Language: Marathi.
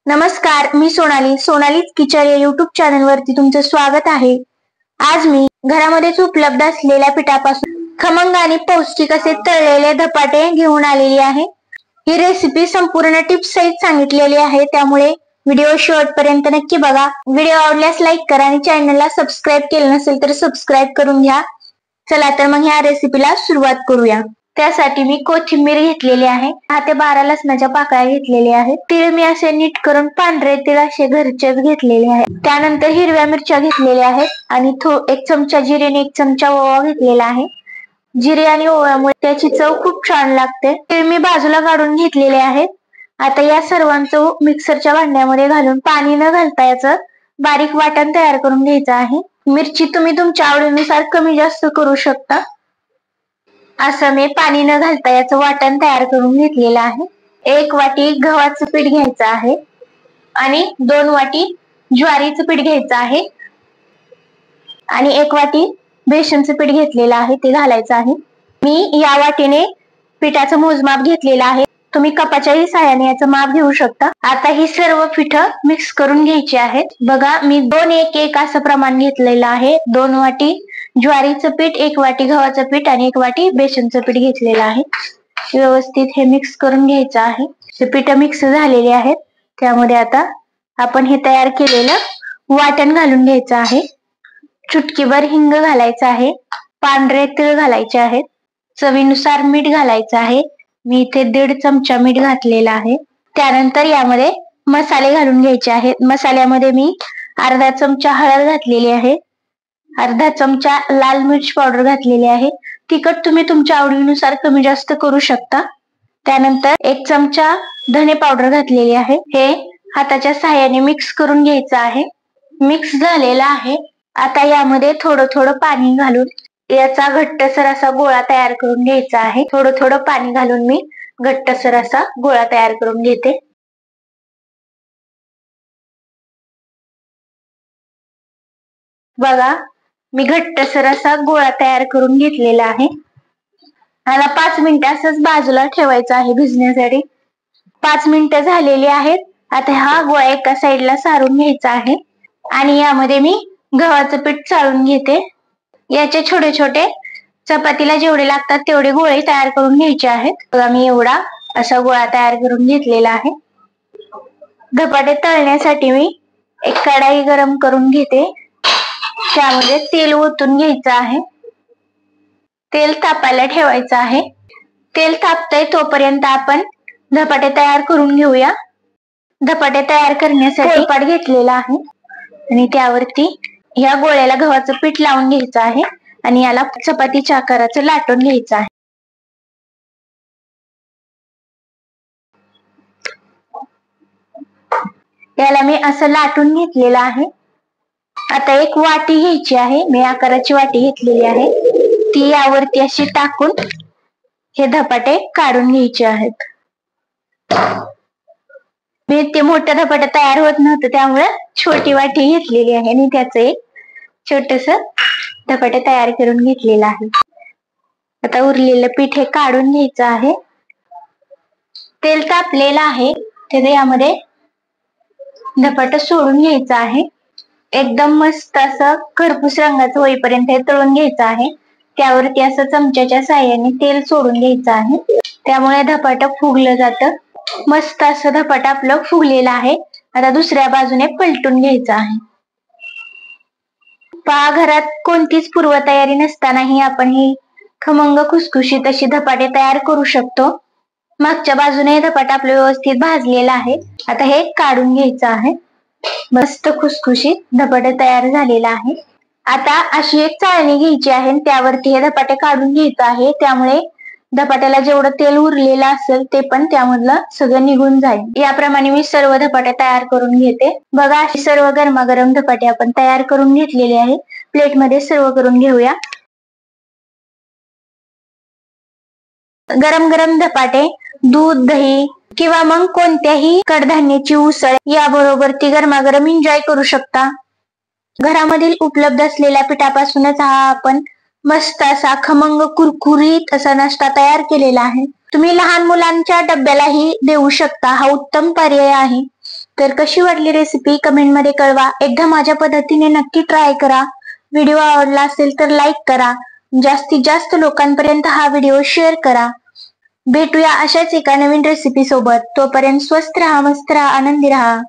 नमस्कार, मी सोनालीच किचन या युट्यूब चॅनल वरती तुमचं स्वागत आहे। आज मी घरामध्येच उपलब्ध असलेल्या पिठापासून खमंग आणि पौष्टिक असे तळलेले धपाटे घेऊन आलेली आहे। ही रेसिपी संपूर्ण टिप्स सहित सांगितलेली आहे, त्यामुळे व्हिडिओ शेवटपर्यंत नक्की बघा। व्हिडिओ आवडल्यास लाईक करा आणि चॅनलला सबस्क्राईब केले नसेल तर सबस्क्राईब करून घ्या। चला तर मग ह्या रेसिपीला सुरुवात करूया। त्यासाठी मी कोथिंबीर घेतलेली आहे, 10 ते 12 लसणाच्या पाकळ्या घेतलेल्या आहेत। तीळ मी असे नीट करून पांढरे तीळ असे घरचेच घेतलेले आहेत। त्यानंतर हिरव्या मिरच्या घेतलेल्या आहेत आणि 1 चमचा जिरे आणि 1 चमचा ओवा घेतलेला आहे। जिरे आणि ओव्यामुळे त्याची चव खूप छान लागते। तीळ मी बाजूला काढून घेतलेले आहेत। आता या सर्वांचं मिक्सरच्या भांड्यामध्ये घालून पाणी न घालता याचं बारीक वाटण तयार करून घ्यायचं आहे। मिरची तुम्ही तुमच्या आवडीनुसार कमी जास्त करू शकता। असं मी पाणी न घालता याचं वाटण तयार करून घेतलेलं आहे। 1 वाटी गव्हाचं पीठ घ्यायचं आहे आणि 2 वाटी ज्वारीचं पीठ घ्यायचं आहे आणि 1 वाटी बेसनचं पीठ घेतलेलं आहे, ते घालायचं आहे। मी या वाटीने पिठाचं मोजमाप घेतलेलं आहे, तुम्ही कपाच्याही सहाय्याने याचं माप घेऊ शकता। आता ही सर्व पीठ मिक्स करून घ्यायची आहेत। बघा, मी 2-1-1 असं प्रमाण घेतलेलं आहे। 2 वाटी ज्वारीचं पीठ, 1 वाटी गव्हाचं पीठ आणि 1 वाटी बेसनचं पीठ घेतलेलं आहे। व्यवस्थित हे मिक्स करून घ्यायचं आहे। हे पीठ मिक्स झालेले आहेत, त्यामध्ये आता आपण हे तयार केलेलं वाटण घालून घ्यायचं आहे। चुटकीभर हिंग घालायचं आहे, पांढरे तीळ घालायचे आहेत, चवीनुसार मीठ घालायचं आहे। मी इथे 1.5 चमचा मीठ घातलेला आहे। त्यानंतर यामध्ये मसाले घालून घ्यायचे आहेत। मसाल्यामध्ये मी अर्धा चमचा हळद घातलेली आहे, अर्धा चमचा लाल मिर्च पावडर घातलेली आहे। तिखट तुम्ही तुमच्या आवडीनुसार कमी जास्त करू शकता। त्यानंतर 1 चमचा धने पावडर घातलेली आहे। हे हाताच्या सहाय्याने मिक्स करून घ्यायचं आहे। मिक्स झालेला आहे। आता यामध्ये थोडं पाणी घालून याचा घट्टसर असा गोळा तयार करून घ्यायचा आहे। थोडं पाणी घालून मी घट्टसर असा गोळा तयार करून घेते। बघा, मी घट्टसर असा गोळा तयार करून घेतलेला आहे। ह्याला 5 मिनिटं असंच बाजूला ठेवायचं आहे भिजण्यासाठी। 5 मिनिटं झालेली आहेत। आता हा गोळा एका साईडला सारून घ्यायचा आहे आणि यामध्ये मी गव्हाचं पीठ चाळून घेते। याचे छोटे चपातीला जेवढे लागतात तेवढे गोळे तयार करून घ्यायचे आहेत। बघा, मी एवढा असा गोळा तयार करून घेतलेला आहे। धपाटे तळण्यासाठी मी एक कढाई गरम करून घेते, त्यामध्ये तेल ओतून घ्यायचं आहे। तेल तापायला ठेवायचं आहे। तेल तापतंय तोपर्यंत आपण धपाटे तयार करून घेऊया। धपाटे तयार करण्यासाठी पोळपाट घेतलेला आहे आणि त्यावरती या गोळ्याला गव्हाचं पीठ लावून घ्यायचं आहे आणि याला चपातीच्या आकाराचं लाटून घ्यायचं आहे। याला मी असं लाटून घेतलेलं आहे। आता एक वाटी घ्यायची आहे, मी आकाराची वाटी घेतलेली आहे, ती यावरती अशी टाकून हे धपाटे काढून घ्यायचे आहेत। मी ते मोठं धपाटे तयार होत नव्हतं, त्यामुळे छोटी वाटी घेतलेली आहे आणि त्याचं एक छोटस धपाटे तयार करून घेतलेलं आहे। आता उरलेलं पीठ हे काढून घ्यायचं आहे। तेल तापलेलं आहे, तर यामध्ये धपाटे सोडून घ्यायचं आहे। एकदम मस्त असं खरपूस रंगाचं होईपर्यंत हे तळून घ्यायचं आहे। त्यावरती असं चमच्याच्या साहाय्याने तेल सोडून घ्यायचं आहे, त्यामुळे धपाटं फुगलं जातं। मस्त असं धपाटं आपलं फुगलेलं आहे। आता दुसऱ्या बाजूने पलटून घ्यायचं आहे। पहा, घरात कोणतीच पूर्वतयारी नसतानाही आपण ही खमंग खुसखुशीत अशी धपाटे तयार करू शकतो। मागच्या बाजूने धपाटा आपलं व्यवस्थित भाजलेला आहे। आता हे काढून घ्यायचं आहे। मस्त खुसखुशीत धपाटे तयार झालेला आहे। आता अशी एक चाळणी घ्यायची आहे, त्यावरती हे धपाटे काढून घ्यायचं आहे, त्यामुळे धपाट्याला जेवढं तेल उरलेलं असेल ते पण त्यामधलं सगळं निघून जाईल। याप्रमाणे मी सर्व धपाटे तयार करून घेते। बघा, अशी सर्व गरमागरम धपाटे आपण तयार करून घेतलेले आहे। प्लेट मध्ये सर्व करून घेऊया। गरम गरम धपाटे दूध, दही किंवा मग कोणत्याही कडधान्याची उसळ याबरोबर ती गरमागरम एन्जॉय करू शकता। घरामधील उपलब्ध असलेल्या पिठापासूनच हा आपण मस्त असा खमंग कुरकुरीत असा नाश्ता तयार केलेला आहे। तुम्ही लहान मुलांच्या डब्यालाही देऊ शकता, हा उत्तम पर्याय आहे। तर कशी वाटली रेसिपी कमेंटमध्ये कळवा. एकदा माझ्या पद्धतीने नक्की ट्राय करा. व्हिडिओ आवडला असेल तर लाईक करा. जास्तीत जास्त लोकांपर्यंत हा व्हिडिओ शेअर करा. भेटूया अशाच एका नवीन रेसिपी सोबत. तोपर्यंत स्वस्त राहा, मस्त राहा, आनंदी राहा.